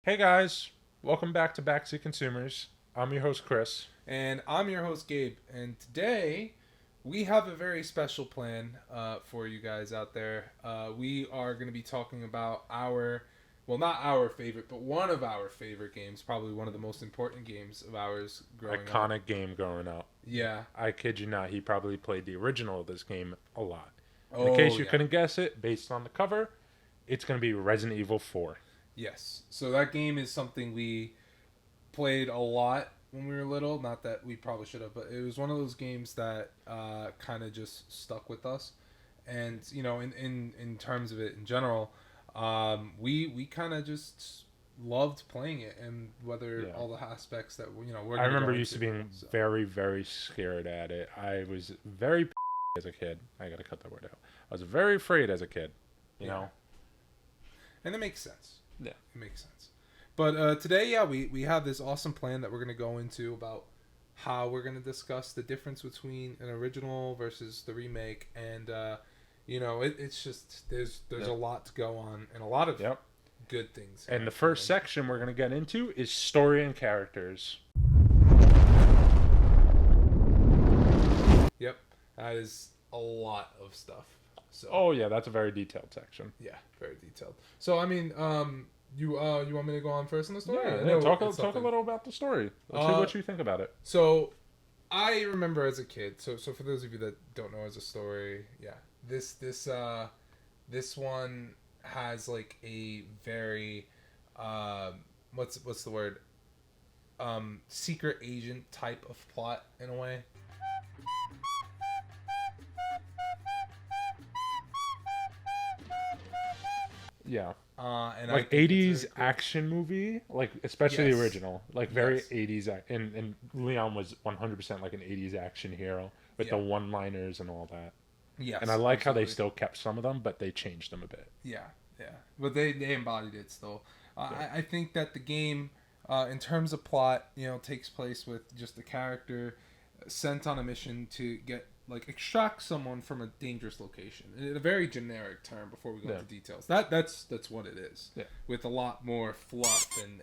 Hey guys, welcome back to Backseat Consumers. I'm your host Chris. And I'm your host, Gabe. And today we have a very special plan for you guys out there. We are going to be talking about well, not our favorite, but one of our favorite games, probably one of the most important games of ours growing up. Iconic game growing up. Yeah. I kid you not, he probably played the original of this game a lot. In case Oh, you yeah. couldn't guess it, based on the cover, it's going to be Resident Evil 4. Yes. So that game is something we played a lot when we were little. Not that we probably should have, but it was one of those games that kind of just stuck with us. And in terms of it in general, we kind of just loved playing it, and whether Yeah. all the aspects that we're I gonna remember go used to into. being So very, very scared at it. I was very as a kid. I gotta cut that word out. I was very afraid as a kid. You yeah, know? and it makes sense. Yeah. It makes sense. But today, yeah, we have this awesome plan that we're gonna go into about how we're gonna discuss the difference between an original versus the remake, and it's just there's a Yep. lot to go on and a lot of Yep. good things. And the first section we're going to get into is story and characters. Yep, that is a lot of stuff. So Oh, yeah, that's a very detailed section. yeah, very detailed. So I mean, you want me to go on first in the story? Yeah, I yeah. know Talk it's a something. little about the story. Let's see what you think about it. So I remember as a kid. So for those of you that don't know as a story, yeah, this one has like a very what's the word, secret agent type of plot in a way. Yeah, And I like think it's '80s very cool. action movie, like especially the Yes. original, like very Yes. '80s. And Leon was 100% like an '80s action hero with the Yeah. one-liners and all that. And I Yes. like how they Absolutely. still kept some of them, but they changed them a bit. Yeah. Yeah. But they embodied it still. Yeah, I think that the game, in terms of plot, takes place with just a character sent on a mission to get like extract someone from a dangerous location. In a very generic term before we go yeah, into details. That's what it is. yeah. With a lot more fluff and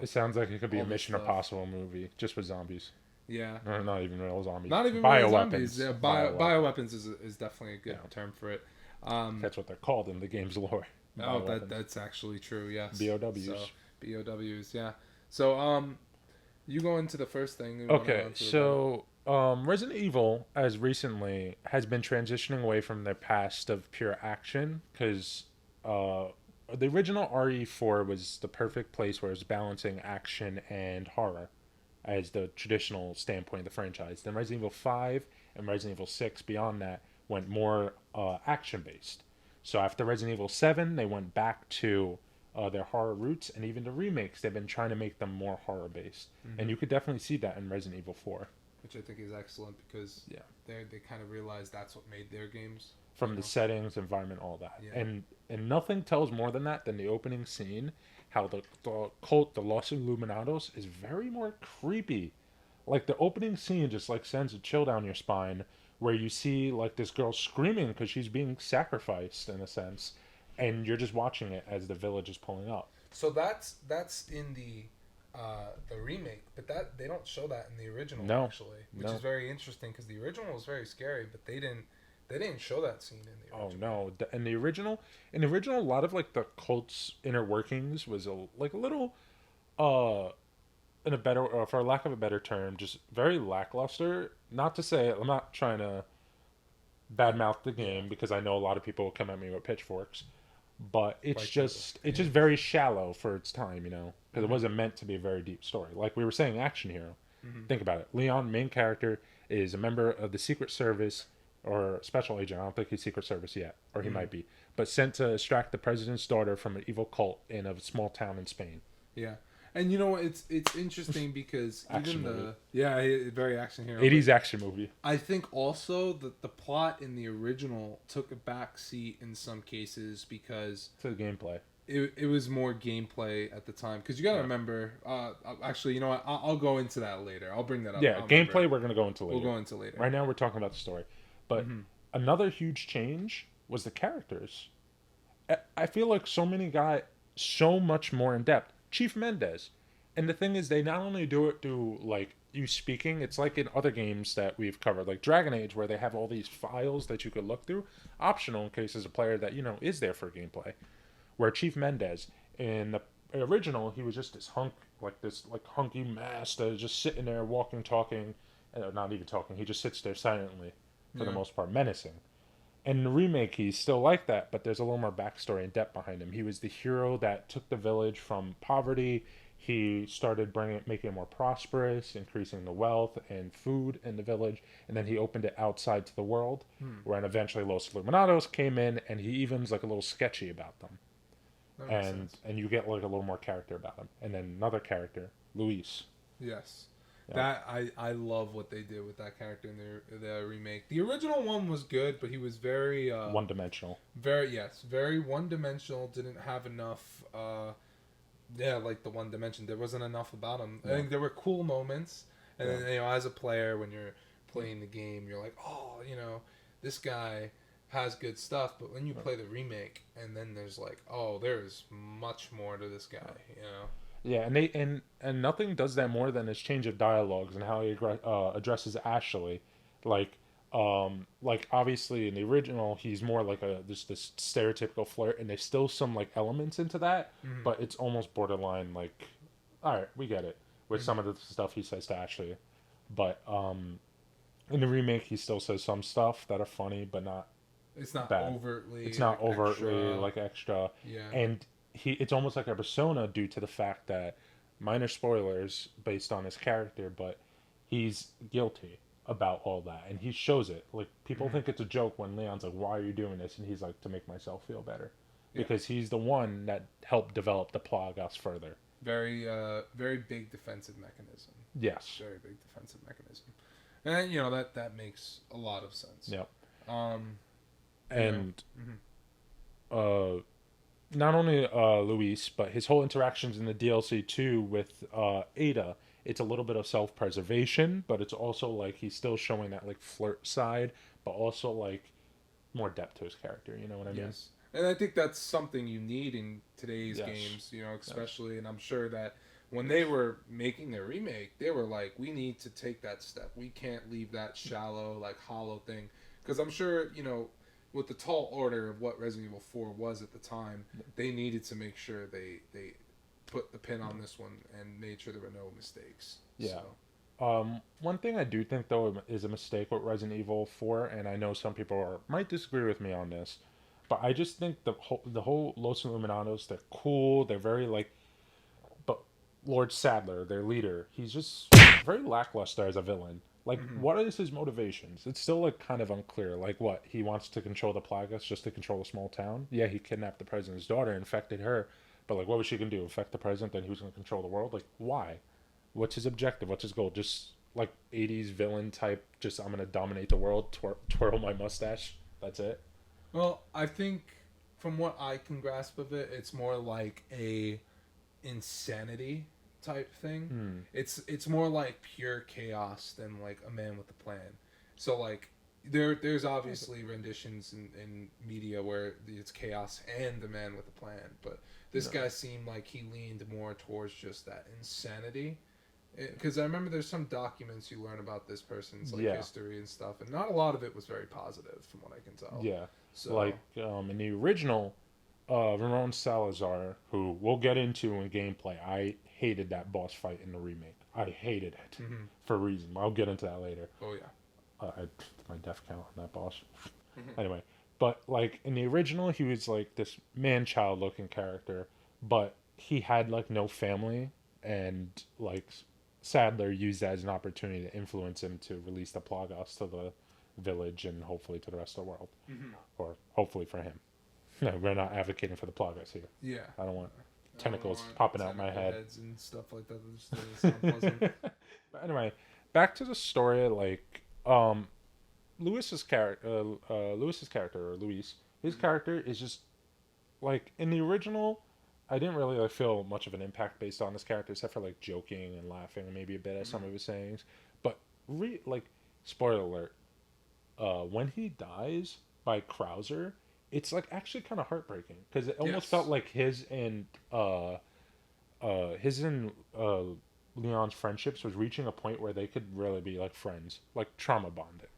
It sounds like it could be all a this Mission stuff. Impossible movie just with zombies. Yeah. Or not even real zombies. Not even really zombies. Bioweapons. Yeah, Bioweapons. bioweapons is definitely a good Yeah. term for it. That's what they're called in the game's lore. Oh, Bioweapons. that's actually true. Yes. BOWs. So BOWs. Yeah. So you go into the first thing. You wanna go Okay, into so Resident Evil, as recently, has been transitioning away from their past of pure action because uh, the original RE4 was the perfect place where it's balancing action and horror as the traditional standpoint of the franchise. Then Resident Evil 5 and Resident Evil 6, beyond that, went more action based. So after Resident Evil 7, they went back to their horror roots, and even the remakes, they've been trying to make them more horror based. And hmm you could definitely see that in Resident Evil 4. which I think is excellent because Yeah. they kind of realize that's what made their games. From the settings, environment, all that. Yeah. And nothing tells more than that than the opening scene, how the cult, the Los Illuminados, is very more creepy. Like the opening scene just like sends a chill down your spine where you see like this girl screaming because she's being sacrificed in a sense, and you're just watching it as the village is pulling up. So that's in the remake, but that they don't show that in the original No, actually, which no. is very interesting because the original was very scary, but they didn't show that scene in the Oh original. no! In the original, a lot of like the cult's inner workings was like a little, uh, in a better, or for lack of a better term, just very lackluster. Not to say I'm not trying to badmouth the Yeah, game because I know a lot of people will come at me with pitchforks, but rightfully. it's just very shallow for its time, because it hmm wasn't meant to be a very deep story. Like we were saying, action hero. hmm Think about it. Leon, main character, is a member of the Secret Service or special agent. I don't think he's Secret Service yet, or he hmm might be, but sent to extract the president's daughter from an evil cult in a small town in Spain. Yeah, and you know what? It's interesting because Action even movie. the very action hero. But 80s action movie. I think also that the plot in the original took a back seat in some cases because To the gameplay. it was more gameplay at the time. Because you got to Yeah. remember, actually, you know what? I'll go into that later. I'll bring that up. Yeah, I'll remember gameplay it. we're gonna go into We'll later. go into later. Right now we're talking about the story. But hmm another huge change was the characters. I feel like so many got so much more in depth. Chief Mendez. And the thing is, they not only do it through like you speaking, it's like in other games that we've covered, like Dragon Age, where they have all these files that you could look through, optional in case as a player that is there for gameplay. Where Chief Mendez in the original, he was just this like hunky mass that is just sitting there, walking, talking, not even talking. He just sits there silently, for the Yeah. most part, menacing. In the remake, he's still like that, but there's a little more backstory and depth behind him. He was the hero that took the village from poverty. He started making it more prosperous, increasing the wealth and food in the village, and then he opened it outside to the world, Hmm. where eventually Los Illuminados came in, and he even's like a little sketchy about them, That makes and sense. and you get like a little more character about him, and then another character, Luis. Yes. Yeah, That I love what they did with that character in the remake. The original one was good, but he was very one dimensional. very one dimensional. Didn't have enough. Yeah, like the one dimension, there wasn't enough about him. I Yeah, think there were cool moments, and yeah, then as a player, when you're playing the game, you're like, oh, this guy has good stuff. But when you play the remake, and then there's like, oh, there's much more to this guy. yeah, and and nothing does that more than his change of dialogues and how he addresses Ashley, like like obviously in the original he's more like a this stereotypical flirt, and there's still some like elements into that, Mm-hmm. but it's almost borderline like, all right, we get it with Mm-hmm. some of the stuff he says to Ashley, but in the remake he still says some stuff that are funny but not It's not bad. It's overtly not like overtly extra. like extra, Yeah. and it's almost like a persona due to the fact that, minor spoilers based on his character, but he's guilty about all that, and he shows it. Like people Mm-hmm. think it's a joke when Leon's like, "Why are you doing this?" and he's like, "To make myself feel better," Yeah. because he's the one that helped develop the Plagas further. Very big defensive mechanism. Yes. Very big defensive mechanism. And that makes a lot of sense. Yep. Um, you know. And Mhm. uh not only Luis, but his whole interactions in the DLC too with Ada. It's a little bit of self-preservation, but it's also like he's still showing that like flirt side, but also like more depth to his character. You know what I mean? Yes. And I think that's something you need in today's Yes. games, Yes. especially. And I'm sure that when they were making their remake, they were like, we need to take that step. We can't leave that shallow, like hollow thing. Because I'm sure, with the tall order of what Resident Evil 4 was at the time, they needed to make sure they put the pin on this one and made sure there were no mistakes. Yeah. So, One thing I do think though is a mistake with Resident Evil 4, and I know some people might disagree with me on this, but I just think the whole Los Illuminados, they're cool, they're very like, but Lord Sadler, their leader, he's just very lackluster as a villain. Like, hmm what is his motivations? It's still like kind of unclear. Like, what he wants to control the Plagas just to control a small town? Yeah, he kidnapped the president's daughter, infected her, but like, what was she gonna do? Infect the president? Then he was gonna control the world? Like, why? What's his objective? What's his goal? Just like '80s villain type. Just I'm gonna dominate the world, twirl my mustache. That's it. well, I think from what I can grasp of it, it's more like a insanity type thing. Hmm. It's more like pure chaos than like a man with a plan. So like there's obviously renditions in media where it's chaos and the man with a plan, but this No. guy seemed like he leaned more towards just that insanity. Because I remember there's some documents you learn about this person's like Yeah. history and stuff, and not a lot of it was very positive from what I can tell. Yeah. So Like in the original, Ramon Salazar, who we'll get into in gameplay. I hated that boss fight in the remake. I hated it mhm. for a reason. I'll get into that later. Oh yeah. My death count on that boss. Anyway, but like in the original, he was like this man-child looking character, but he had like no family, and like Sadler used that as an opportunity to influence him to release the Plagas to the village and hopefully to the rest of the world, Mhm. or hopefully for him. No, we're not advocating for the Plagas here. Yeah. I don't want I don't tentacles want popping out my tentacle head. heads and stuff like that. That just doesn't sound pleasant. But anyway, back to the story. Like, Lewis's character, or Luis, his character is just like in the original. I didn't really like feel much of an impact based on his character, except for like joking and laughing, and maybe a bit at some of his sayings. But like, spoiler alert, when he dies by Krauser, it's like actually kind of heartbreaking because it almost Yes. felt like his and his and Leon's friendships was reaching a point where they could really be like friends, like trauma bonded.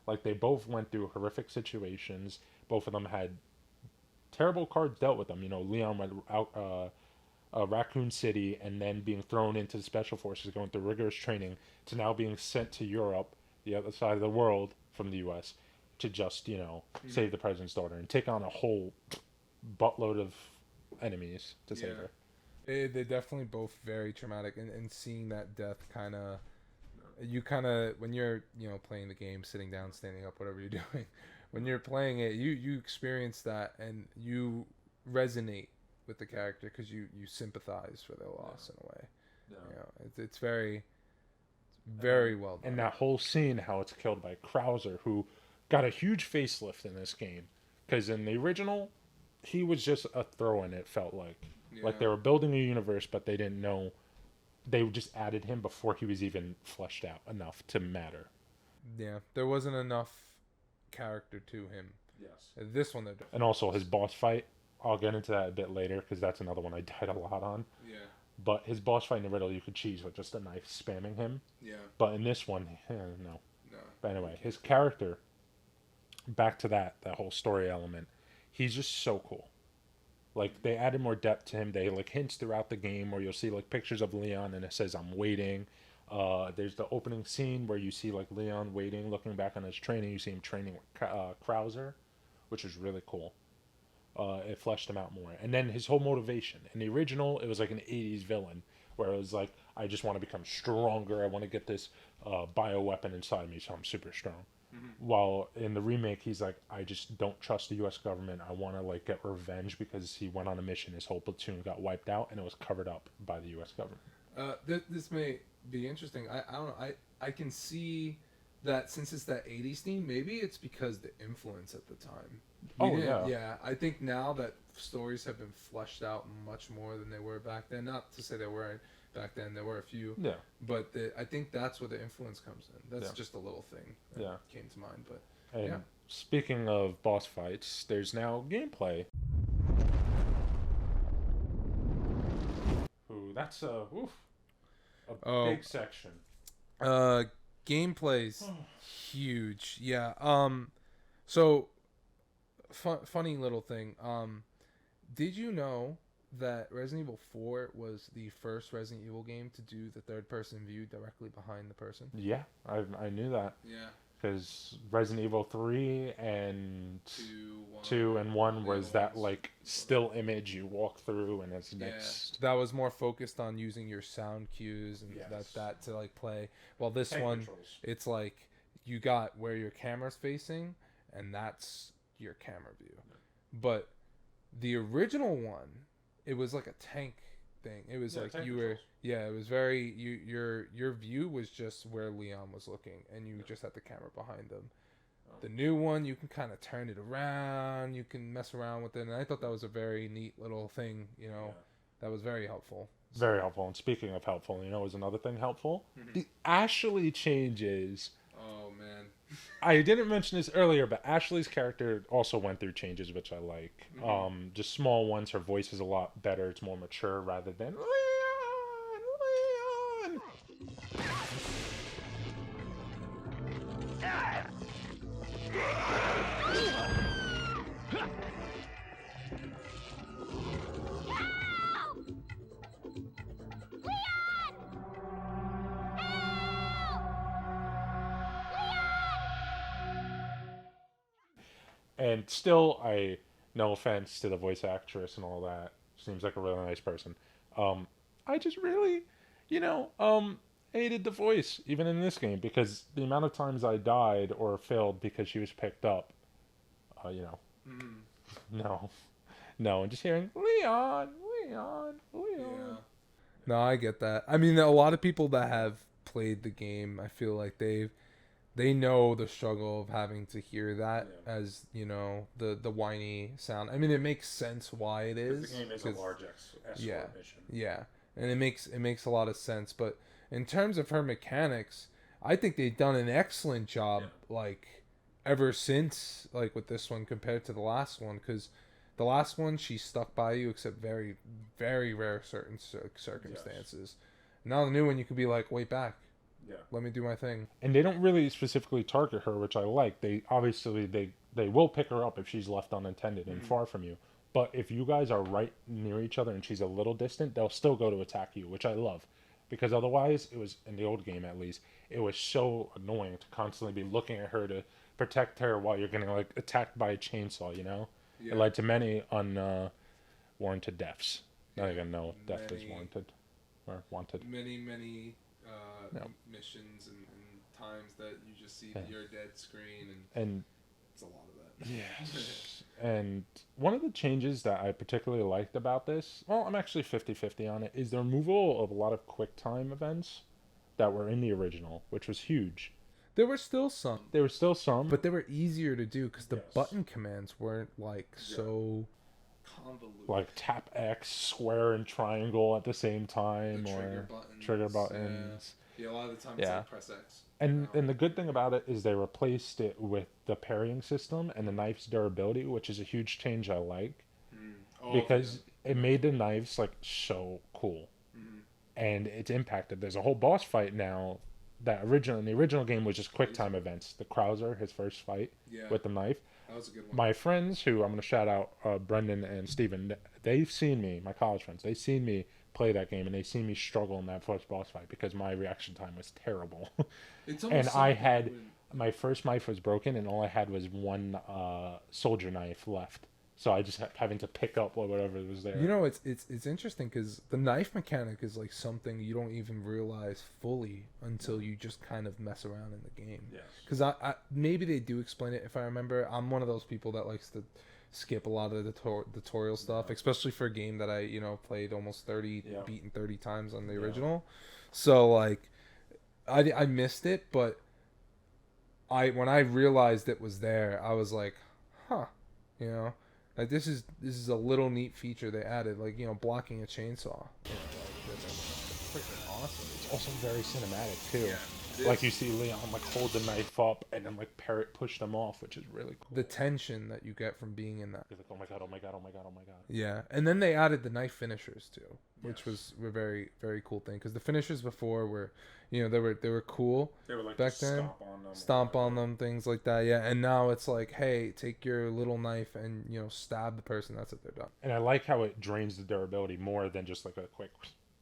Like they both went through horrific situations. Both of them had terrible cards dealt with them. Leon went out Raccoon City and then being thrown into the special forces, going through rigorous training, to now being sent to Europe, the other side of the world from the U.S., to just save the president's daughter and take on a whole buttload of enemies to save her. They're definitely both very traumatic, and seeing that death kind of, you kind of, when you're playing the game, sitting down, standing up, whatever you're doing, when you're playing it, you experience that and you resonate with the character because you sympathize for their loss in a way. It's very very well done. And that whole scene, how it's killed by Krauser, who got a huge facelift in this game, because in the original, he was just a throw-in. It felt like they were building a universe, but they didn't know. They just added him before he was even fleshed out enough to matter. Yeah, there wasn't enough character to him. Yes. This one, and also his boss fight. I'll get into that a bit later because that's another one I died a lot on. Yeah. But his boss fight in the riddle, you could cheese with just a knife spamming him. Yeah. But in this one, no. No. But anyway, his character, back to that whole story element, he's just so cool. Like, they added more depth to him. They, like, hints throughout the game where you'll see, like, pictures of Leon and it says, I'm waiting. There's the opening scene where you see, like, Leon waiting, looking back on his training. You see him training with Krauser, which is really cool. It fleshed him out more. And then his whole motivation. In the original, it was like an 80s villain where it was like, I just want to become stronger. I want to get this bioweapon inside me, so I'm super strong. Mm-hmm. While in the remake, he's like, I just don't trust the U.S. government. I want to like get revenge because he went on a mission. His whole platoon got wiped out, and it was covered up by the U.S. government. This may be interesting. I don't know. I can see that since it's that 80s theme, maybe it's because the influence at the time. Yeah. I think now that stories have been fleshed out much more than they were back then. Not to say they weren't back then. There were a few. Yeah. But I think that's where the influence comes in. That's just a little thing that came to mind. But and speaking of boss fights, there's now gameplay. Ooh, that's a big section. Gameplay's huge. Yeah. So funny little thing. Did you know that Resident Evil 4 was the first Resident Evil game to do the third-person view directly behind the person? Yeah, I knew that. Yeah. Because Resident Evil 3 and 2 and 1 was that like still image you walk through and it's next. That was more focused on using your sound cues and that to like play. Well, this one controls. It's like you got where your camera's facing and that's your camera view. But the original one, it was like a tank thing. It was like you were it was very your view was just where Leon was looking and you just had the camera behind him. The new one, you can kind of turn it around, you can mess around with it, and I thought that was a very neat little thing, that was very helpful. Very helpful. And speaking of helpful, was another thing helpful? Mm-hmm. The Ashley changes. Oh man. I didn't mention this earlier, but Ashley's character also went through changes, which I like. Mm-hmm. Just small ones. Her voice is a lot better. It's more mature rather than Leon. And still, no offense to the voice actress and all that, seems like a really nice person. I just really, hated the voice, even in this game, because the amount of times I died or failed because she was picked up, no, and just hearing, Leon. Yeah. No, I get that. I mean, a lot of people that have played the game, I feel like they know the struggle of having to hear that as the whiny sound. I mean, it makes sense why it is. The game is a large escort mission. Yeah, and it makes a lot of sense. But in terms of her mechanics, I think they've done an excellent job. Like ever since, like with this one compared to the last one, because The last one, she stuck by you, except very, very rare certain Yes. circumstances. Now the new one, you could be like, wait back, Yeah. let me do my thing. And they don't really specifically target her, which I like. They obviously they will pick her up if she's left unattended and Mm-hmm. far from you. But if you guys are right near each other and she's a little distant, they'll still go to attack you, which I love. Because otherwise, it was in the old game at least, it was so annoying to constantly be looking at her to protect her while you're getting like attacked by a chainsaw. You know, it Yeah, led to many unwarranted deaths. Not yeah. even no death is Many, warranted or wanted. many No, missions and times that you just see yeah. that you're dead screen, and And it's a lot of that. yes. And one of the changes that I particularly liked about this, well, I'm actually 50-50 on it, is the removal of a lot of quick time events that were in the original, which was huge. There were still some, There were still some. but they were easier to do because the Yes. button commands weren't like Yeah. so convoluted. Like tap X, square, and triangle at the same time, The trigger or buttons. trigger buttons. Yeah, a lot of the time it's Yeah. like press X. And the good thing about it is they replaced it with the parrying system and the knife's durability, which is a huge change I like. Mm. Oh, Because it made the knives like so cool, Mm-hmm. and it's impacted. There's a whole boss fight now that originally in the original game was just quick time events. The Krauser, his first fight Yeah, with the knife. that was a good one. My friends, who I'm gonna shout out, Brendan and Steven, they've seen me, my college friends, they've seen me play that game, and they've seen me struggle in that first boss fight because my reaction time was terrible. It's And almost I something had when- my first knife was broken, and all I had was one soldier knife left. So I just kept having to pick up whatever was there. You know, it's interesting because the knife mechanic is like something you don't even realize fully until you just kind of mess around in the game. Yes. Because I maybe they do explain it. If I remember, I'm one of those people that likes to skip a lot of the tutorial stuff, especially for a game that I played almost 30, Yeah. beaten 30 times on the Yeah. original. So like, I missed it, but when I realized it was there, I was like, huh, you know. Like this is a little neat feature they added, like blocking a chainsaw. That's freaking awesome. It's also very cinematic too. Yeah, it Like is. you see Leon like hold the knife up and then like parrot push them off, which is really cool. The tension that you get from being in that. You're like, oh my god, oh my god, oh my god, oh my god. Yeah, and then they added the knife finishers too, which Yes. was a very very cool thing because the finishers before were, they were cool They were like back then. Stomp on them, things like that. Yeah, and now it's like, hey, take your little knife and stab the person. That's it. They're done. And I like how it drains the durability more than just like a quick.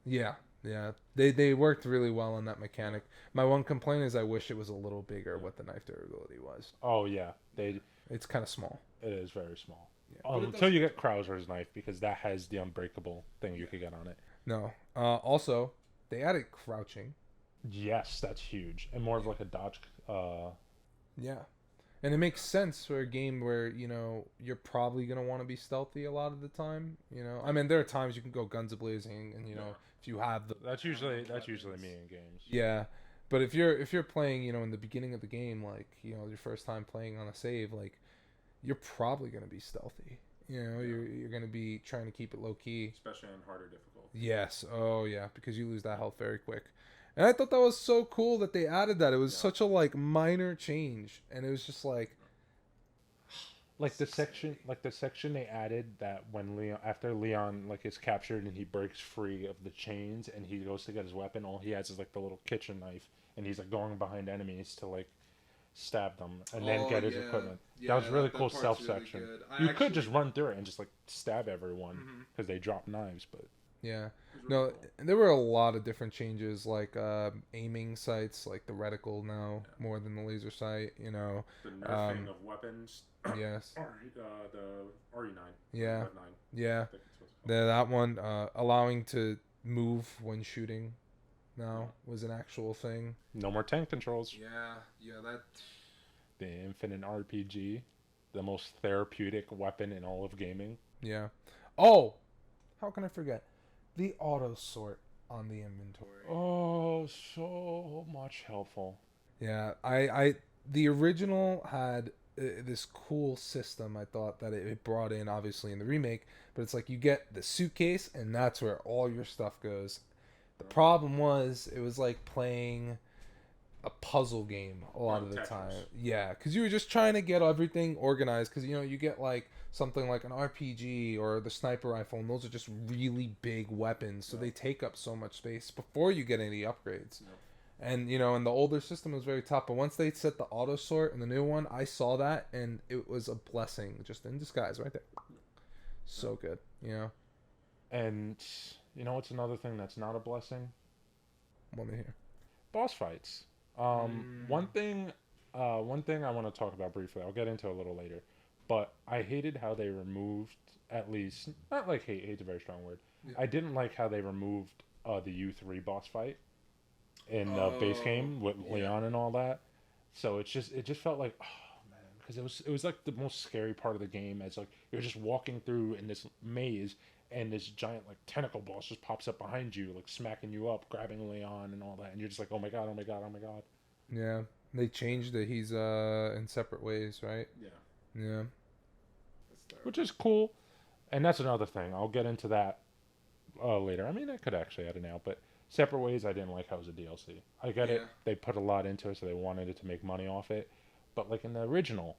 Yeah, yeah. They worked really well on that mechanic. My one complaint is I wish it was a little bigger what the knife durability was. Oh yeah, It's kind of small. it is very small. Yeah. But it Until does- you get Krauser's knife because that has the unbreakable thing you could get on it. No. Also, they added crouching. Yes, that's huge and more of like a dodge. Yeah. And it makes sense for a game where, you're probably going to want to be stealthy a lot of the time, I mean, there are times you can go guns a-blazing and, Yeah. if you have the That's usually me in games. Yeah. But if you're playing, in the beginning of the game, like, your first time playing on a save, like, you're probably going to be stealthy. You're going to be trying to keep it low key. Especially on harder difficulty. Yes. Oh, yeah, because you lose that health very quick. And I thought that was so cool that they added that. It was such a like minor change, and it was just like Like the section they added that when after Leon like is captured and he breaks free of the chains and he goes to get his weapon, all he has is like the little kitchen knife, and he's like going behind enemies to like stab them and then get his equipment. That was really cool stealth section. You could just run through it and just like stab everyone because they drop knives, but yeah. No, there were a lot of different changes, like aiming sights, like the reticle now more than the laser sight. the nerfing of weapons. Yes. The RE9. Yeah. Rev 9. Yeah. I think it's what it's called. That one, allowing to move when shooting, now was an actual thing. No more tank controls. Yeah. That. The Infinite RPG, the most therapeutic weapon in all of gaming. Yeah. Oh, how can I forget? The auto sort on the inventory. Oh, so much helpful. Yeah, the original had this cool system. I thought that it brought in obviously in the remake, but it's like you get the suitcase and that's where all your stuff goes. The problem was it was like playing a puzzle game a lot Oh, of the time. Tetris. Yeah, because you were just trying to get everything organized. Because you get like something like an RPG or the sniper rifle, and those are just really big weapons, so Yep. they take up so much space before you get any upgrades. Yep. And and the older system was very tough, but once they set the auto sort in the new one, I saw that, and it was a blessing just in disguise, right there. So good, And you know what's another thing that's not a blessing? Want to hear? Boss fights. Mm. One thing I want to talk about briefly. I'll get into a little later, but I hated how they removed, at least not like hate. Hate's a very strong word. Yeah. I didn't like how they removed the U3 boss fight in the base Oh, game with yeah. Leon and all that. So it just felt like, oh man, because it was like the most scary part of the game. As like you're just walking through in this maze, and this giant like tentacle boss just pops up behind you, like smacking you up, grabbing Leon and all that, and you're just like, oh my god, oh my god, oh my god. Yeah, they changed it. He's in separate ways, right? Yeah, Yeah. that's terrible. Which is cool, and that's another thing. I'll get into that later. I mean, I could actually add it now, but separate ways. I didn't like how it was a DLC. I get Yeah. it. They put a lot into it, so they wanted it to make money off it. But like in the original,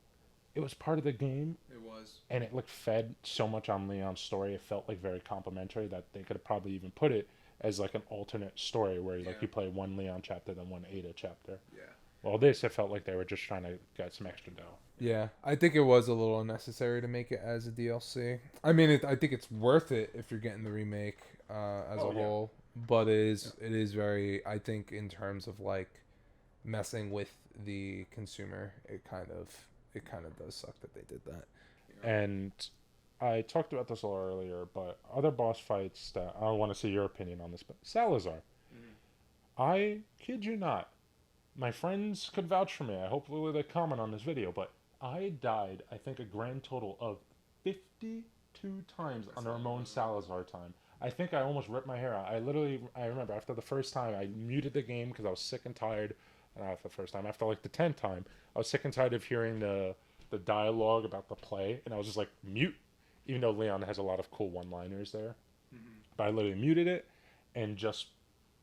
it was part of the game, It was. and it like fed so much on Leon's story. It felt like very complimentary that they could have probably even put it as like an alternate story where like Yeah. you play one Leon chapter then one Ada chapter. Yeah. Well, this it felt like they were just trying to get some extra dough. Yeah, I think it was a little unnecessary to make it as a DLC. I mean, I think it's worth it if you're getting the remake as Oh a yeah. whole, but it is very. I think in terms of like messing with the consumer, it kind of does suck that they did that. And I talked about this a little earlier, but other boss fights that I want to see your opinion on this. But Salazar, Mhm. I kid you not, my friends could vouch for me. I hopefully they comment on this video, but I died. I think a grand total of 52 times on the Ramon Salazar time. I think I almost ripped my hair out. I remember after the first time, I muted the game because I was sick and tired. Not after the first time, after like the 10th time, I was sick and tired of hearing the dialogue about the play, and I was just like mute, even though Leon has a lot of cool one-liners there. Mhm. But I literally muted it and just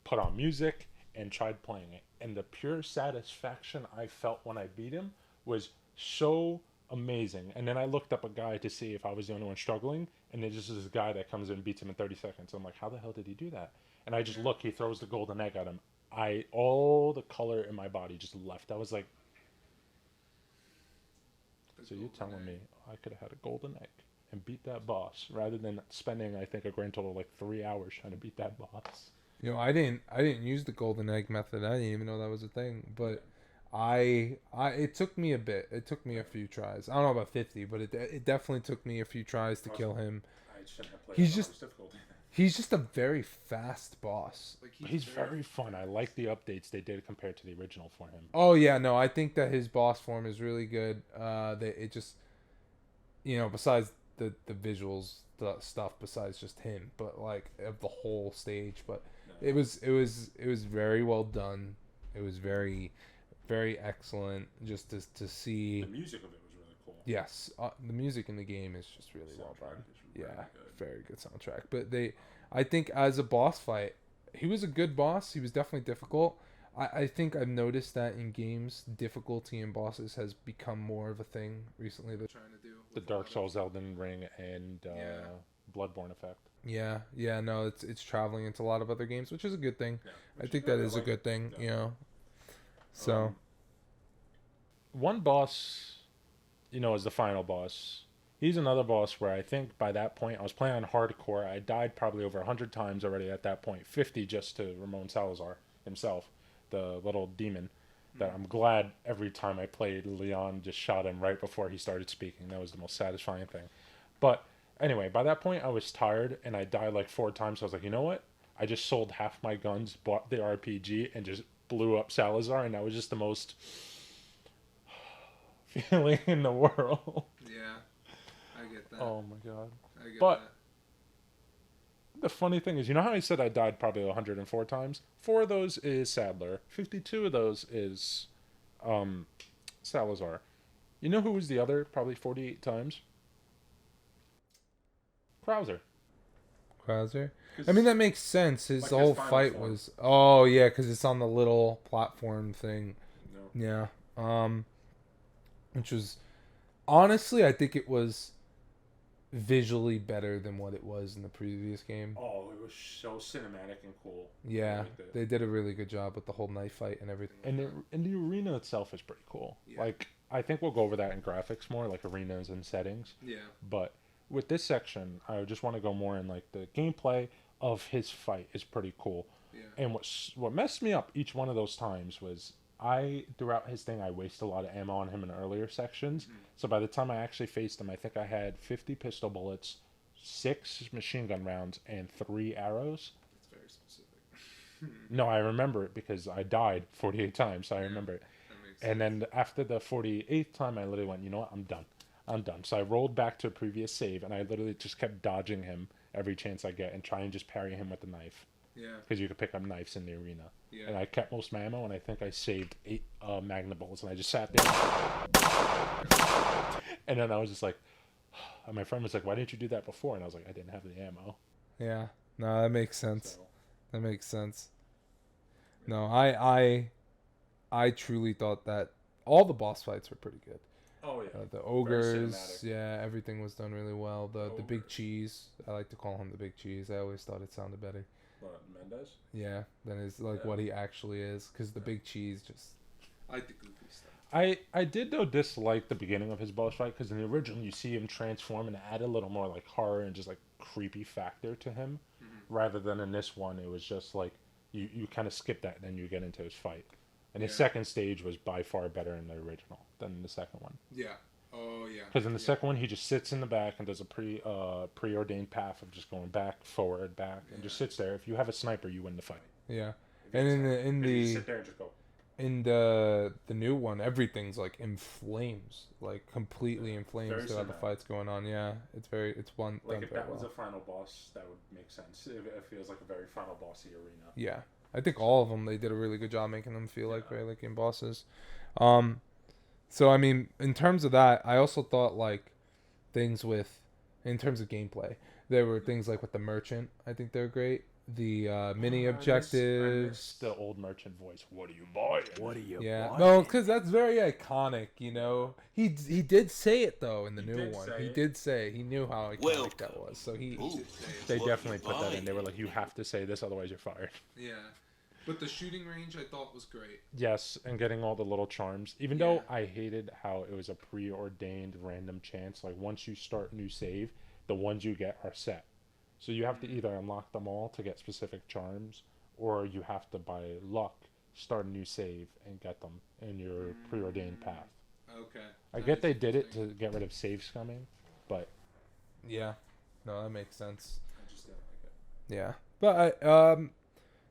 put on music and tried playing it. And the pure satisfaction I felt when I beat him was so amazing. And then I looked up a guide to see if I was the only one struggling, and there's just this guy that comes in and beats him in 30 seconds. I'm like, how the hell did he do that? And I just look, he throws the golden egg at him. All the color in my body just left. I was like, so you're telling me I could have had a golden egg and beat that boss rather than spending, I think, a grand total of like 3 hours trying to beat that boss. I didn't use the golden egg method. I didn't even know that was a thing. But it took me a bit. It took me a few tries. I don't know about 50, but it definitely took me a few tries to kill him. I shouldn't have played He's at the just hardest difficulty. he's just a very fast boss. Like He's very fun. I like the updates they did compared to the original for him. Oh yeah, no, I think that his boss form is really good. It just besides the visuals, the stuff besides just him, but like of the whole stage. But No. it was very well done. It was very very excellent just to see. The music of it was really cool. Yes, the music in the game is just really well Soundtrack done. is really Yeah, good. very good soundtrack. But I think as a boss fight, he was a good boss. He was definitely difficult. I think I've noticed that in games, difficulty in bosses has become more of a thing recently. They're trying to do The with a lot Dark of- Souls, Elden Ring, and Yeah. Bloodborne effect. Yeah, no, it's traveling into a lot of other games, which is a good thing. Yeah, I think that is a good thing, So, one boss, is the final boss. He's another boss where I think by that point I was playing on hardcore. I died probably over 100 times already at that point, 50 just to Ramon Salazar himself, the little demon. That I'm glad every time I played, Leon just shot him right before he started speaking. That was the most satisfying thing. But anyway, by that point I was tired and I died like 4 times. So I was like, you know what? I just sold half my guns, bought the RPG, and just blew up Salazar, and that was just the most feeling in the world. yeah, I get that. Oh my god. I get But the funny thing is, you know how I said I died probably 104 times? 4 of those is Sadler. 52 of those is Salazar. You know who was the other probably 48 times? Krauser. Krauser. I mean, 'Cause, that makes sense. His like his whole final fight form. was. Oh yeah, because it's on the little platform thing. No. Yeah. Which was honestly, I think it was visually better than what it was in the previous game. Oh, it was so cinematic and cool. I Yeah, liked it. they did a really good job with the whole knife fight and everything. Like And that. the arena itself is pretty cool. Yeah. Like I think we'll go over that in graphics more, like arenas and settings. Yeah. But with this section, I just want to go more in like the gameplay of his fight is pretty cool. Yeah. And what messed me up each one of those times was I throughout his thing I waste a lot of ammo on him in earlier sections. So by the time I actually faced him, I think I had 50 pistol bullets, 6 machine gun rounds, and 3 arrows. It's very specific. No, I remember it because I died 48 times, so I remember it. That makes And then after the 48th time, I literally went, you know what, I'm done. I'm done. So I rolled back to a previous save, and I literally just kept dodging him every chance I get and try and just parry him with the knife. Yeah. Because you could pick up knives in the arena. Yeah. And I kept most of my ammo, and I think I saved 8 Magna bullets, and I just sat there. And then I was just like, and my friend was like, why didn't you do that before? And I was like, I didn't have the ammo. Yeah. No, that makes sense. So, That makes sense. No, I truly thought that all the boss fights were pretty good. oh, yeah. The Very ogres, cinematic. yeah, everything was done really well. The big Ogres. cheese, I like to call him the big cheese. I always thought it sounded better. What, Mendez? Yeah, than is like Yeah. what he actually is, because the big cheese just. I like the goofy stuff. I did though dislike the beginning of his boss fight because in the original you see him transform and add a little more like horror and just like creepy factor to him, rather than in this one it was just like you kind of skip that and then you get into his fight. And his Yeah. second stage was by far better in the original than in the second one. Yeah. Oh yeah. Because in the second one he just sits in the back and does a preordained path of just going back, forward, back, and just sits there. If you have a sniper, you win the fight. Yeah. And in the And you just sit there and just go. in the new one, everything's like in flames, like completely in flames Very throughout the cinematic. fights going on. Yeah, it's one Like done if very that was well. a final boss, that would make sense. It feels like a very final bossy arena. Yeah, I think all of them they did a really good job making them feel like Yeah. very like game bosses. So I mean, in terms of that, I also thought like things with, in terms of gameplay, there were things like with the merchant. I think they're great. The mini I objectives. miss the old merchant voice. What are you buying? What are you Yeah, buying? no, because that's very iconic. You know, he did say it though in the He new did one. say He it. did say he knew how iconic that was. So he Ooh, They what definitely you put that in. They were buying? like, you have to say this, otherwise you're fired. yeah, but the shooting range I thought was great. Yes, and getting all the little charms. Even though I hated how it was a preordained random chance. Like once you start new save, the ones you get are set. So you have to either unlock them all to get specific charms, or you have to by luck start a new save and get them in your preordained path. Okay. I get they did it to get rid of save scumming, but Yeah, no, that makes sense. I just didn't like it. Yeah, but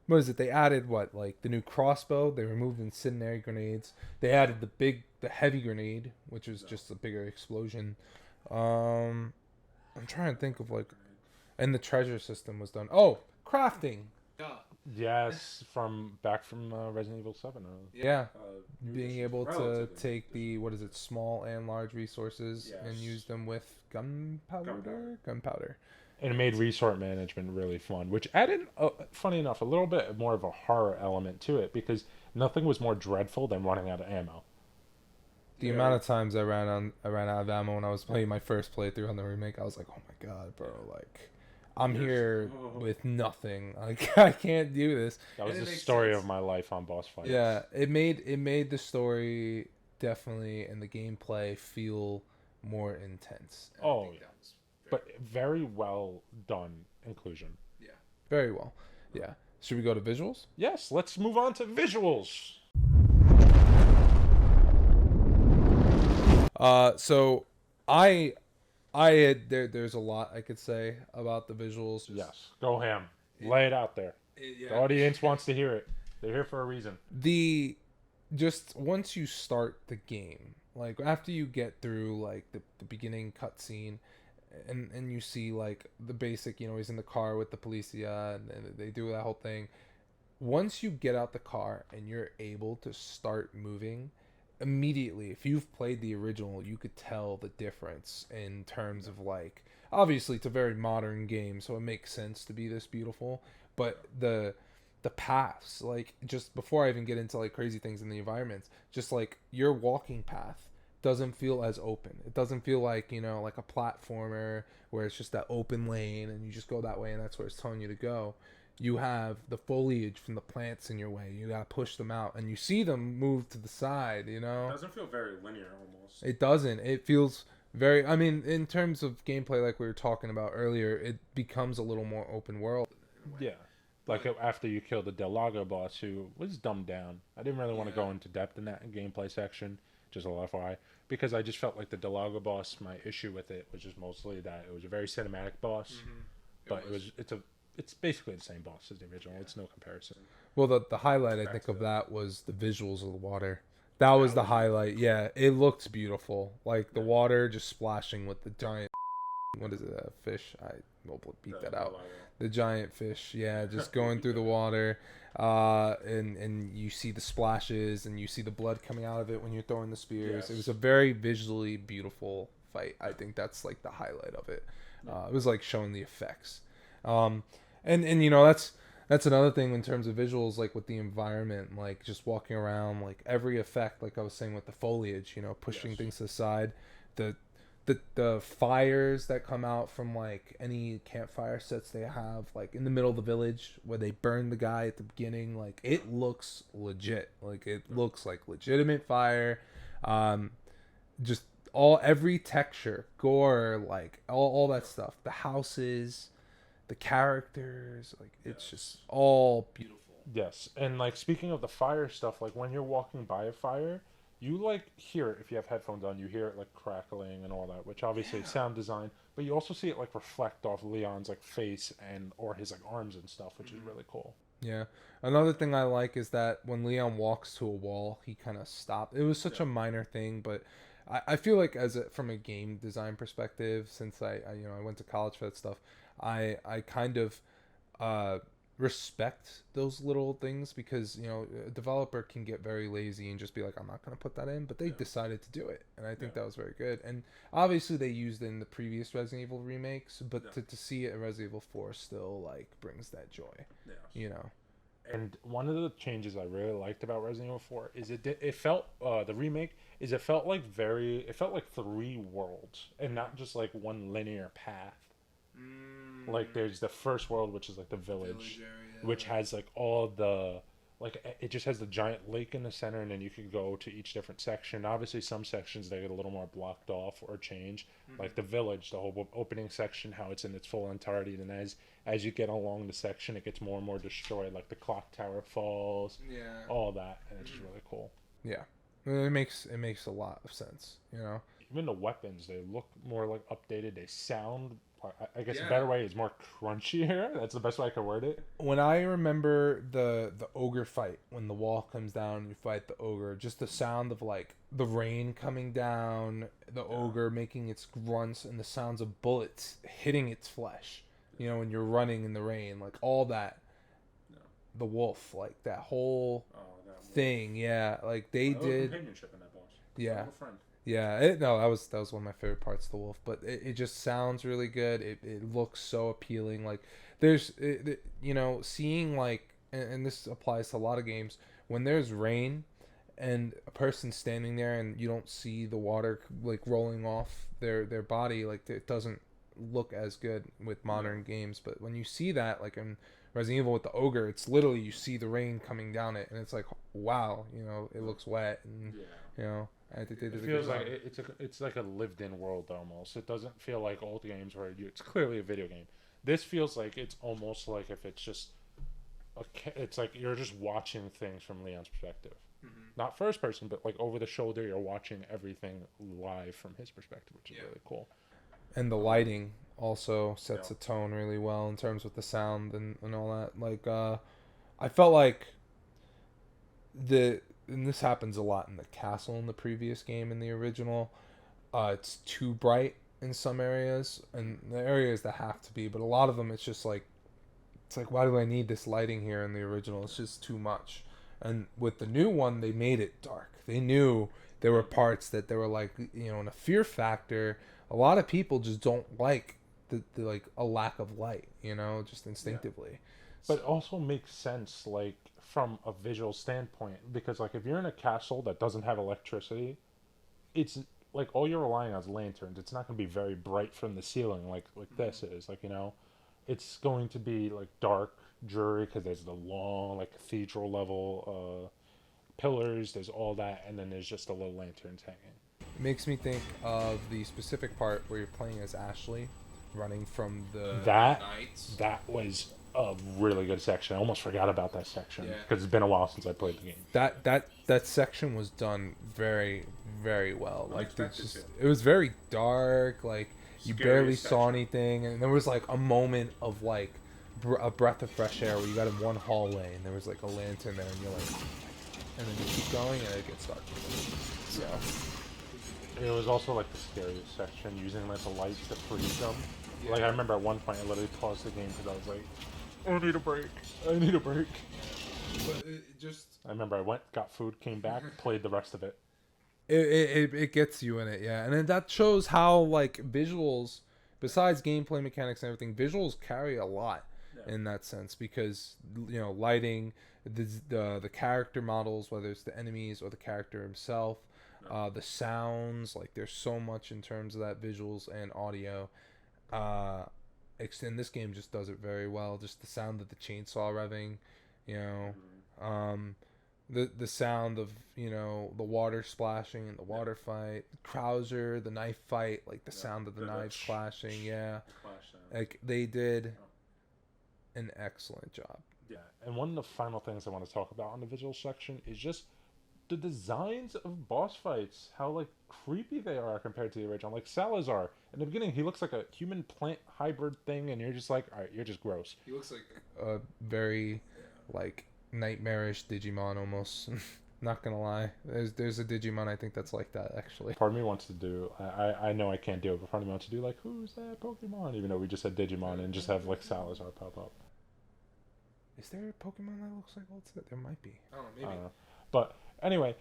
what is it? They added what, like the new crossbow. They removed incendiary grenades. They added the heavy grenade, which was just a bigger explosion. I'm trying to think of like, and the treasure system was done. Oh, crafting. Yeah. Yes, from Resident Evil 7. Yeah. New Being edition. able to Relatively take new the, what is it, small and large resources and Yes. use them with gunpowder. and it made resource management really fun, which added, funny enough, a little bit more of a horror element to it because nothing was more dreadful than running out of ammo. The amount of times I ran out of ammo when I was playing my first playthrough on the remake, I was like, oh my god, bro, like I'm here with nothing. Like I can't do this. That was And the it makes story sense. of my life on boss fights. Yeah, it made the story definitely and the gameplay feel more intense. And I Oh, think yeah. that was But very well done inclusion. very well. Yeah. Should we go to visuals? Yes, let's move on to visuals. So I had there's a lot I could say about the visuals. Yes, go ham. Lay it out there. The audience wants to hear it. They're here for a reason. Just once you start the game, like after you get through like the beginning cutscene, and you see like the basic, he's in the car with the policia and they do that whole thing. Once you get out the car and you're able to start moving, immediately, if you've played the original, you could tell the difference in terms of like, obviously it's a very modern game, so it makes sense to be this beautiful, but the paths, like, just before I even get into like crazy things in the environments, just like your walking path doesn't feel as open. It doesn't feel like, like a platformer where it's just that open lane and you just go that way and that's where it's telling you to go. You have the foliage from the plants in your way. You gotta push them out, and you see them move to the side. It doesn't feel very linear almost. It doesn't. It feels very. I mean, in terms of gameplay, like we were talking about earlier, it becomes a little more open world. Yeah. Like after you kill the Del Lago boss, who was dumbed down. I didn't really want to go into depth in that gameplay section, just a little FYI, because I just felt like the Del Lago boss. My issue with it was just mostly that it was a very cinematic boss, but it's basically the same boss as the original. Yeah. It's no comparison. Well, the highlight I think of that was the visuals of the water. That was the highlight. Yeah, it looked beautiful. Like the water just splashing with the giant. What is it? A fish? I will beat that out. The giant fish. Yeah, just going through the water. And you see the splashes and you see the blood coming out of it when you're throwing the spears. Yes. It was a very visually beautiful fight. I think that's like the highlight of it. It was like showing the effects. And that's another thing in terms of visuals, like with the environment, like just walking around, like every effect, like I was saying with the foliage, pushing things to the side, the fires that come out from like any campfire sets they have, like in the middle of the village where they burn the guy at the beginning, like it looks legit, like it looks like legitimate fire. Just every texture, gore, like all that stuff, the houses, the characters, like it's just all beautiful. Yes, and like speaking of the fire stuff, like when you're walking by a fire, you like hear it if you have headphones on. You hear it like crackling and all that, which obviously is sound design. But you also see it like reflect off Leon's like face and or his like arms and stuff, which is really cool. Yeah. Another thing I like is that when Leon walks to a wall, he kind of stops. It was such a minor thing, but I feel like from a game design perspective, since I went to college for that stuff, I kind of respect those little things because a developer can get very lazy and just be like, I'm not going to put that in, but they decided to do it, and I think that was very good. And obviously they used it in the previous Resident Evil remakes, but to see it in Resident Evil 4 still like brings that joy. And one of the changes I really liked about Resident Evil 4 is it felt the remake is it felt like three worlds and not just like one linear path. Like there's the first world, which is like the village area, which has like all the it just has the giant lake in the center, and then you can go to each different section. Obviously some sections they get a little more blocked off or change, like the village, the whole opening section, how it's in its full entirety. Then as you get along the section, it gets more and more destroyed, like the clock tower falls, all that, and it's just really cool. It makes a lot of sense. Even the weapons, they look more like updated. They sound, I guess a better way is more crunchier. That's the best way I could word it. When I remember the ogre fight, when the wall comes down and you fight the ogre, just the sound of like the rain coming down, the ogre making its grunts, and the sounds of bullets hitting its flesh, when you're running in the rain, like all that. The wolf, like that whole thing, like they did companionship in that boss. Friend. That was one of my favorite parts of the wolf, but it just sounds really good. It looks so appealing. Like there's seeing like, and this applies to a lot of games, when there's rain and a person standing there and you don't see the water like rolling off their body, like it doesn't look as good with modern games. But when you see that, like in Resident Evil with the ogre, it's literally you see the rain coming down it, and it's like, wow, it looks wet, and I think they did. It feels like it's like a lived-in world almost. It doesn't feel like old games where it's clearly a video game. This feels like it's almost like if it's just it's like you're just watching things from Leon's perspective, not first person, but like over the shoulder. You're watching everything live from his perspective, which is really cool. And the lighting also sets a tone really well in terms with the sound and all that. Like I felt like and this happens a lot in the castle in the previous game, in the original, it's too bright in some areas, and the areas that have to be, but a lot of them it's like why do I need this lighting here in the original? It's just too much. And with the new one, they made it dark. They knew there were parts that they were like, you know, in a fear factor. A lot of people just don't like the like a lack of light, you know, just instinctively. But also makes sense, like from a visual standpoint, because like if you're in a castle that doesn't have electricity, it's like all you're relying on is lanterns. It's not going to be very bright from the ceiling like this is. Like, you know, it's going to be like dark, dreary because there's the long like cathedral level pillars. There's all that, and then there's just the little lanterns hanging. It makes me think of the specific part where you're playing as Ashley, running from the That knights. that was a really good section. I almost forgot about that section Yeah. because it's been a while since I played the game. That section was done very very well. Like Unexpected just, too. it was very dark. Like you Scary barely saw section. anything, and there was like a moment of like a breath of fresh air where you got in one hallway and there was like a lantern there, and you're like, and then you keep going and it gets dark. So It was also like the scariest section, using like the lights to freeze them. yeah. Like I remember at one point I literally paused the game because I was like, I need a break. I need a break. But it just I remember I went, got food, came back, played the rest of it. it gets you in it, yeah. And then that shows how like visuals, besides gameplay mechanics and everything, visuals carry a lot in that sense, because you know, lighting, the character models, whether it's the enemies or the character himself, the sounds, like there's so much in terms of that visuals and audio. And this game just does it very well. Just the sound of the chainsaw revving, you know, the sound of, you know, the water splashing in the water fight, Krauser, the knife fight, like the sound of the knives clashing. Yeah, like they did an excellent job. Yeah, and one of the final things I want to talk about on the visual section is just the designs of boss fights. How like creepy they are compared to the original. Like Salazar in the beginning, he looks like a human plant hybrid thing, and you're just like, all right, you're just gross. He looks like a very like nightmarish Digimon almost. Not gonna lie, there's a Digimon I think that's like that actually. Part of me wants to do. I know I can't do it, but part of me wants to do like, who's that Pokemon? Even though we just said Digimon and just have like Salazar pop up. Is there a Pokemon that looks like Ultimate? There might be. I don't know, maybe. I don't know. But anyway,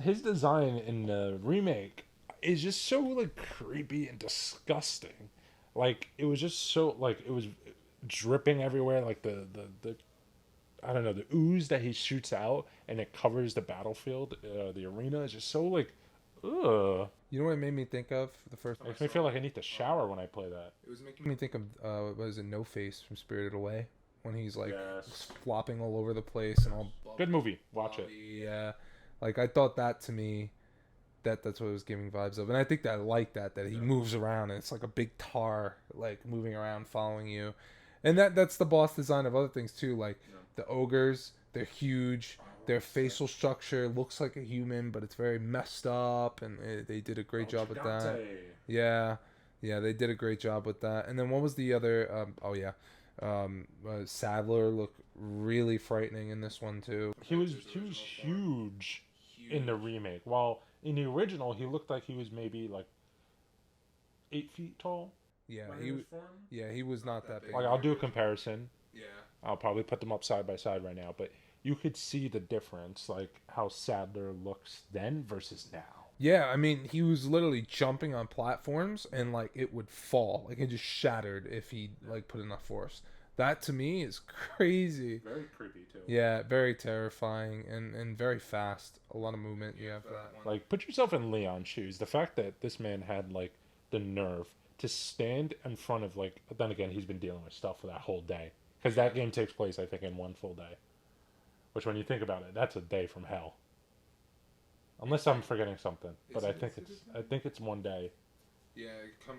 his design in the remake is just so like creepy and disgusting. Like it was just so like it was dripping everywhere. Like the I don't know, the ooze that he shoots out and it covers the battlefield, the arena is just so like, ugh. You know what it made me think of the first time? Makes me feel like I need to shower when I play that. It was making me think of what is it, No Face from Spirited Away, when he's like Yes. flopping all over the place and all. Good movie. Watch it. Yeah, like I thought that to me, that's what it was giving vibes of, and I think that I like that he moves around and it's like a big tar like moving around following you, and that's the boss design of other things too, like the ogres. They're huge. Their facial structure looks like a human, but it's very messed up, and they did a great job with that. Yeah, yeah, they did a great job with that. And then what was the other? Sadler looked really frightening in this one too. He was huge in the remake. While in the original, he looked like he was maybe like 8 feet tall. Yeah, he was not that big. Like I'll do a comparison. Yeah. I'll probably put them up side by side right now, but you could see the difference, like how Sadler looks then versus now. Yeah, I mean, he was literally jumping on platforms and like it would fall, like it just shattered if he like put enough force. That to me is crazy. Very creepy too. Yeah, very terrifying and very fast. A lot of movement. Yeah, for that one. Like put yourself in Leon's shoes. The fact that this man had like the nerve to stand in front of like. Then again, he's been dealing with stuff for that whole day because that game takes place, I think, in one full day. Which, when you think about it, that's a day from hell. Unless I'm forgetting something, but I think it's one day. Yeah,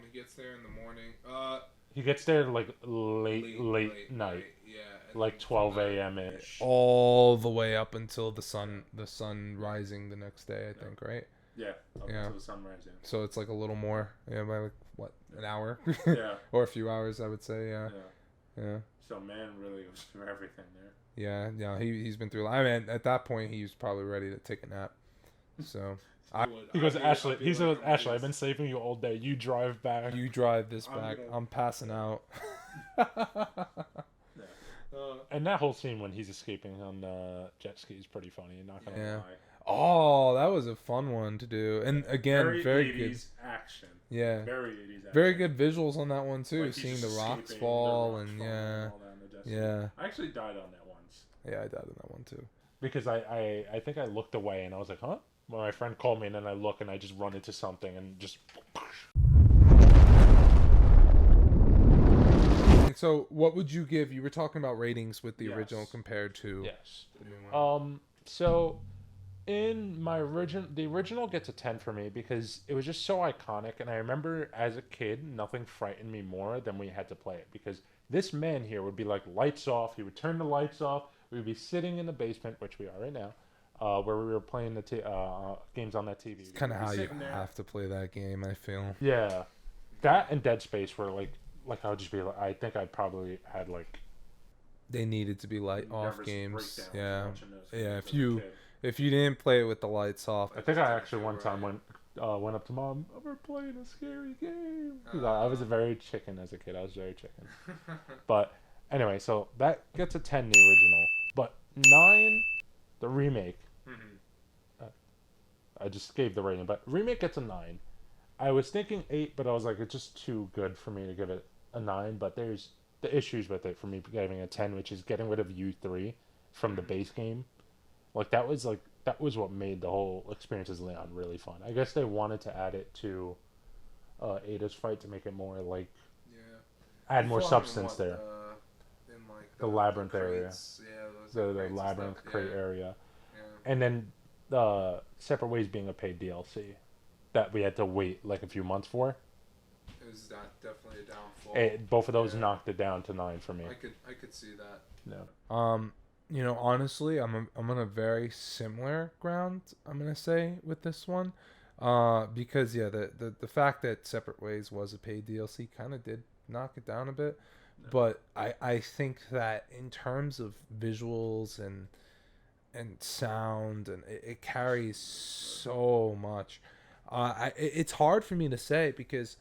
he gets there in the morning. He gets there like late night, yeah, like 12 a.m. ish. all the way up until the sun rising the next day. I think, right? Yeah, up Yeah. until the sunrise. Yeah. So it's like a little more. Yeah, by like what, an hour? Yeah. Or a few hours, I would say. Yeah. Yeah. So man really goes through everything there. Yeah. Yeah. He's been through. I mean, at that point, he was probably ready to take a nap. So. He goes, Ashley. He says, Ashley, I've been saving you all day. You drive back. You drive this back. I'm passing out. And that whole scene when he's escaping on the jet ski is pretty funny. Not gonna lie. Oh, that was a fun one to do, and again, Very very good. 80s action. Yeah, Very 80s very action. good visuals on that one too. Like he's Seeing just the rocks escaping the fall rocks and falling and yeah, all that in the distance. yeah, I actually died on that once yeah. I died in that one too. because I think I looked away and I was like, huh? Well, my friend called me and then I look and I just run into something and just. So, what would you give? You were talking about ratings with the original Yes. compared to Yes. the new one. So in my the original gets a 10 for me because it was just so iconic, and I remember as a kid nothing frightened me more than we had to play it because this man here would be like lights off, he would turn the lights off, we would be sitting in the basement, which we are right now, where we were playing the games on that TV. It's kind of We'd be how you sitting there. have to play that game. I feel. Yeah, that and Dead Space were like I would just be like, I think I probably had like They needed to be light off nervous games. breakdowns Yeah, watching those yeah. games as a kid. If you didn't play it with the lights off, I think I actually one time went up to mom. We're playing a scary game. 'Cause I was very chicken as a kid. I was very chicken. But anyway, so that gets a 10 the original, but 9 the remake. Uh, I just gave the rating, but remake gets a 9. I was thinking 8, but I was like, it's just too good for me to give it a 9. But there's the issues with it for me giving a 10, which is getting rid of U3 from the base game. That was what made the whole experience as Leon really fun. I guess they wanted to add it to Ada's fight to make it more like add more substance there. In like The labyrinth area, Yeah, the labyrinth crate area, Yeah. and then the Separate Ways being a paid DLC that we had to wait like a few months for. It was definitely a downfall. Both of those knocked it down to 9 for me. I could see that. No. Honestly, I'm on a very similar ground. I'm gonna say with this one, because yeah, the fact that Separate Ways was a paid DLC kind of did knock it down a bit, but I think that in terms of visuals and sound and it carries so much. It's hard for me to say because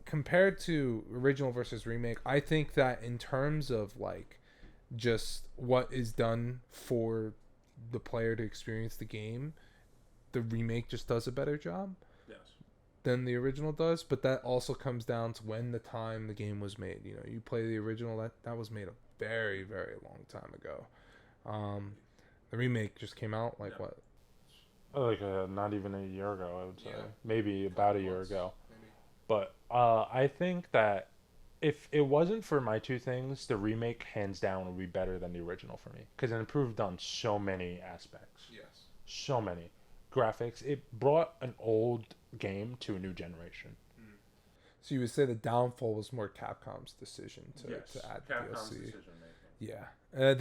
compared to original versus remake, I think that in terms of like just what is done for the player to experience the game, the remake just does a better job Yes. than the original does. But that also comes down to when the time the game was made. You play the original, that was made a very, very long time ago. The remake just came out like what? Like not even a year ago, I would say. Yeah. Maybe about a year ago. Maybe. But I think that if it wasn't for my two things, the remake hands down would be better than the original for me because it improved on so many aspects. Yes. So many graphics. It brought an old game to a new generation. So you would say the downfall was more Capcom's decision to add Capcom's DLC. decision making. Yeah,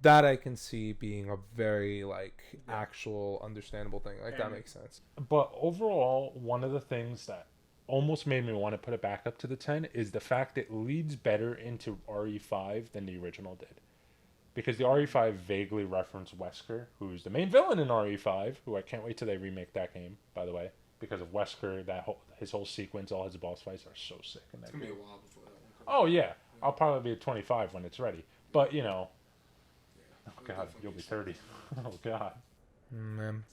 that I can see being a very like actual understandable thing. Like that makes sense. But overall, one of the things that almost made me want to put it back up to the 10 is the fact it leads better into RE5 than the original did. Because the RE5 vaguely referenced Wesker, who's the main villain in RE5, who I can't wait till they remake that game, by the way. Because of Wesker, his whole sequence, all his boss fights are so sick in that game. It's gonna be a while before that one comes. Oh, yeah. I'll probably be at 25 when it's ready. But, oh, God, you'll be 30. Oh, God. Man.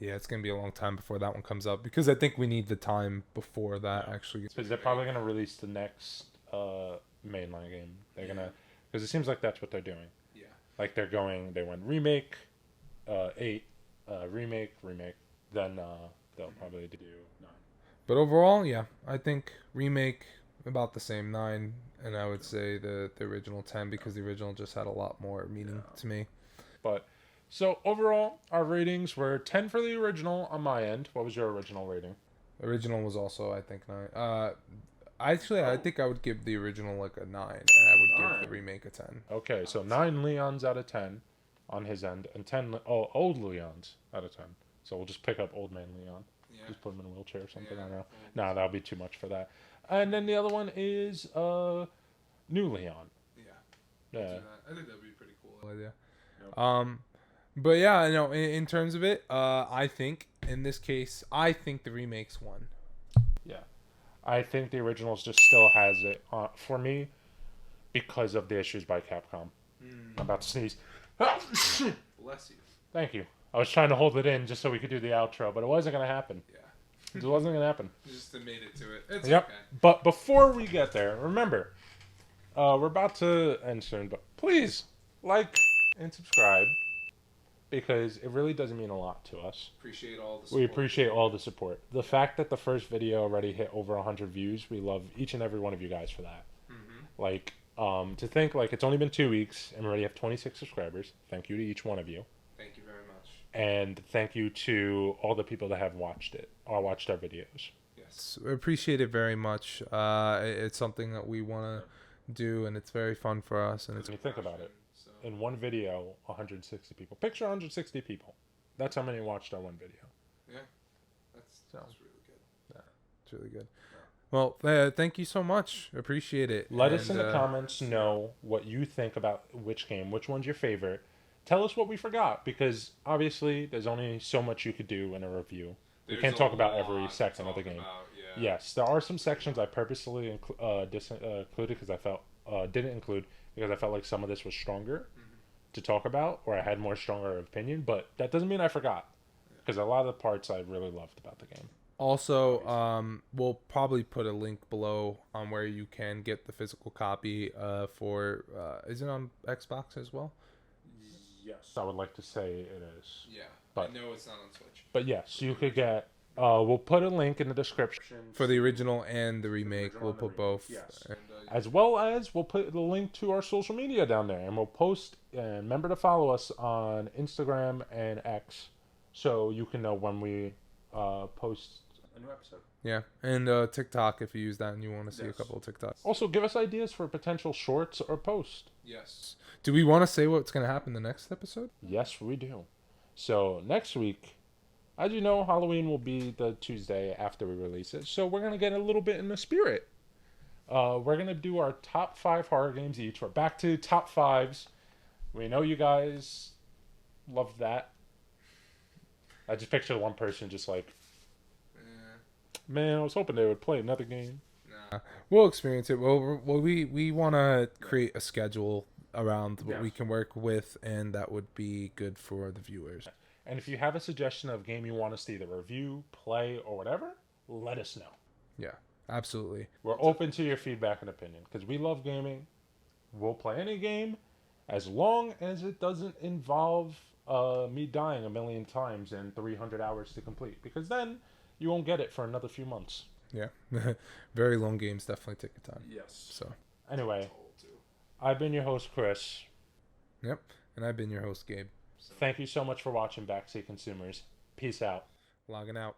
Yeah, it's gonna be a long time before that one comes out because I think we need the time before that actually. Because they're probably going to release the next mainline game. They're going to... Because it seems like that's what they're doing. Yeah. Like they went remake, 8, remake, then they'll probably do 9. But overall, yeah, I think remake about the same 9, and I would say the original 10 because the original just had a lot more meaning to me. But so overall, our ratings were 10 for the original on my end. What was your original rating? Original was also I think 9. I think I would give the original like a 9, and I would give the remake a 10. Okay, so 9 Leons out of 10 on his end, and 10 old Leons out of 10. So we'll just pick up old man Leon. Yeah. Just put him in a wheelchair or something. I don't know. No, that'll be too much for that. And then the other one is new Leon. Yeah. Yeah. I think that'd be pretty cool idea. Yep. But yeah, in terms of it, I think in this case, I think the remake's won. Yeah. I think the originals just still has it for me because of the issues by Capcom. I'm about to sneeze. Bless you. Thank you. I was trying to hold it in just so we could do the outro, but it wasn't gonna happen. Yeah. It wasn't gonna happen. Just made it to it. It's Yep. okay. But before we get there, remember, we're about to end soon, but please like and subscribe because it really doesn't mean a lot to us. Appreciate all the support. We appreciate all the support. The fact that the first video already hit over 100 views, we love each and every one of you guys for that. Mm-hmm. Like, to think like it's only been 2 weeks and we already have 26 subscribers. Thank you to each one of you. Thank you very much. And thank you to all the people that have watched it or watched our videos. Yes, we appreciate it very much. It's something that we want to do, and it's very fun for us. And it's When you think about it, in one video, 160 people. Picture 160 people. That's how many watched our one video. Yeah, that's really good. Yeah. It's really good. Well, thank you so much. Appreciate it. Let us in the comments know what you think about which game, which one's your favorite. Tell us what we forgot, because obviously there's only so much you could do in a review. We can't talk about every second of the game. Yes, there are some sections I purposely included because I felt didn't include because I felt like some of this was stronger to talk about, or I had more stronger opinion. But that doesn't mean I forgot, because a lot of the parts I really loved about the game. Also, we'll probably put a link below on where you can get the physical copy for. Is it on Xbox as well? Yes, I would like to say it is. Yeah, but I know it's not on Switch. But yes, you could get. We'll put a link in the description for the original and the remake. We'll put both. Yes. As well as we'll put the link to our social media down there, and we'll post. And remember to follow us on Instagram and X, so you can know when we post a new episode. Yeah, and TikTok if you use that and you want to see a couple of TikToks. Also, give us ideas for potential shorts or posts. Yes. Do we want to say what's going to happen the next episode? Yes, we do. So next week, as you know, Halloween will be the Tuesday after we release it. So we're going to get a little bit in the spirit. We're going to do our top 5 horror games each. We're back to top 5s. We know you guys love that. I just picture one person just like, man, I was hoping they would play another game. Nah. We'll experience it. Well, we want to create a schedule around what we can work with, and that would be good for the viewers. And if you have a suggestion of a game you want us to either review, play, or whatever, let us know. Yeah, absolutely. We're open to your feedback and opinion, because we love gaming. We'll play any game as long as it doesn't involve me dying a million times and 300 hours to complete, because then you won't get it for another few months. Yeah. Very long games definitely take a time. Yes. So anyway, I've been your host, Chris. Yep. And I've been your host, Gabe. Thank you so much for watching Backseat Consumers. Peace out. Logging out.